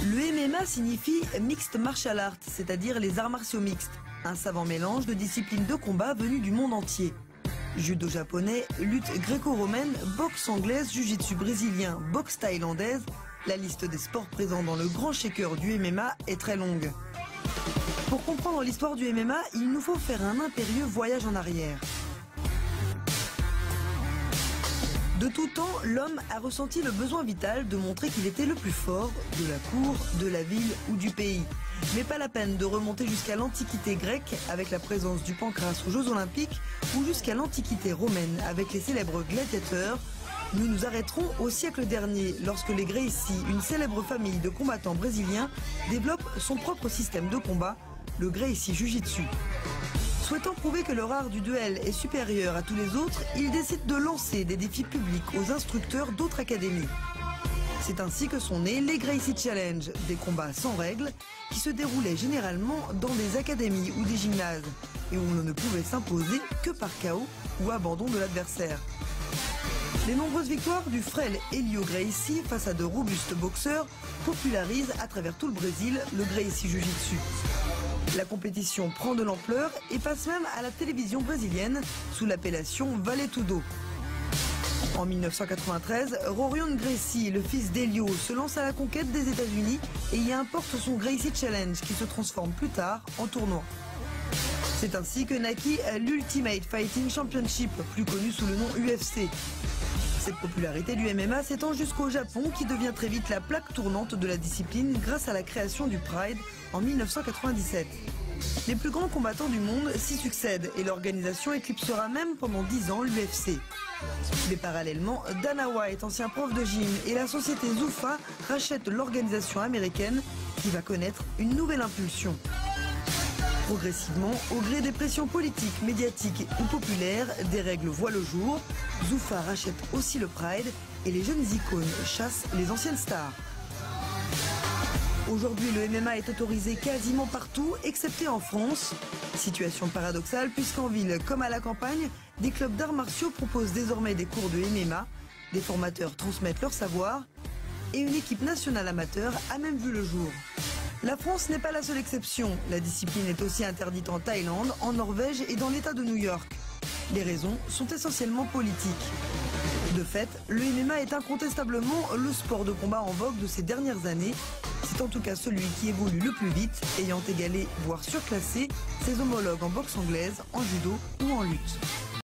Le MMA signifie Mixed Martial Arts, c'est-à-dire les arts martiaux mixtes, un savant mélange de disciplines de combat venues du monde entier. Judo japonais, lutte gréco-romaine, boxe anglaise, jiu-jitsu brésilien, boxe thaïlandaise, la liste des sports présents dans le grand shaker du MMA est très longue. Pour comprendre l'histoire du MMA, il nous faut faire un impérieux voyage en arrière. De tout temps, l'homme a ressenti le besoin vital de montrer qu'il était le plus fort de la cour, de la ville ou du pays. Mais pas la peine de remonter jusqu'à l'Antiquité grecque avec la présence du pancrace aux Jeux Olympiques ou jusqu'à l'Antiquité romaine avec les célèbres gladiateurs. Nous nous arrêterons au siècle dernier lorsque les Gracie, une célèbre famille de combattants brésiliens, développent son propre système de combat, le Gracie Jiu-Jitsu. Souhaitant prouver que leur art du duel est supérieur à tous les autres, ils décident de lancer des défis publics aux instructeurs d'autres académies. C'est ainsi que sont nés les Gracie Challenge, des combats sans règles qui se déroulaient généralement dans des académies ou des gymnases et où l'on ne pouvait s'imposer que par KO ou abandon de l'adversaire. Les nombreuses victoires du frêle Helio Gracie face à de robustes boxeurs popularisent à travers tout le Brésil le Gracie Jiu-Jitsu. La compétition prend de l'ampleur et passe même à la télévision brésilienne sous l'appellation Vale Tudo. En 1993, Rorion Gracie, le fils d'Helio, se lance à la conquête des États-Unis et y importe son Gracie Challenge qui se transforme plus tard en tournoi. C'est ainsi que naquit l'Ultimate Fighting Championship, plus connu sous le nom UFC. Cette popularité du MMA s'étend jusqu'au Japon qui devient très vite la plaque tournante de la discipline grâce à la création du Pride en 1997. Les plus grands combattants du monde s'y succèdent et l'organisation éclipsera même pendant 10 ans l'UFC. Mais parallèlement, Dana White, ancien prof de gym, et la société Zuffa rachètent l'organisation américaine qui va connaître une nouvelle impulsion. Progressivement, au gré des pressions politiques, médiatiques ou populaires, des règles voient le jour. Zuffa rachète aussi le Pride et les jeunes icônes chassent les anciennes stars. Aujourd'hui, le MMA est autorisé quasiment partout, excepté en France. Situation paradoxale puisqu'en ville comme à la campagne, des clubs d'arts martiaux proposent désormais des cours de MMA, des formateurs transmettent leur savoir et une équipe nationale amateur a même vu le jour. La France n'est pas la seule exception. La discipline est aussi interdite en Thaïlande, en Norvège et dans l'État de New York. Les raisons sont essentiellement politiques. De fait, le MMA est incontestablement le sport de combat en vogue de ces dernières années. C'est en tout cas celui qui évolue le plus vite, ayant égalé, voire surclassé, ses homologues en boxe anglaise, en judo ou en lutte.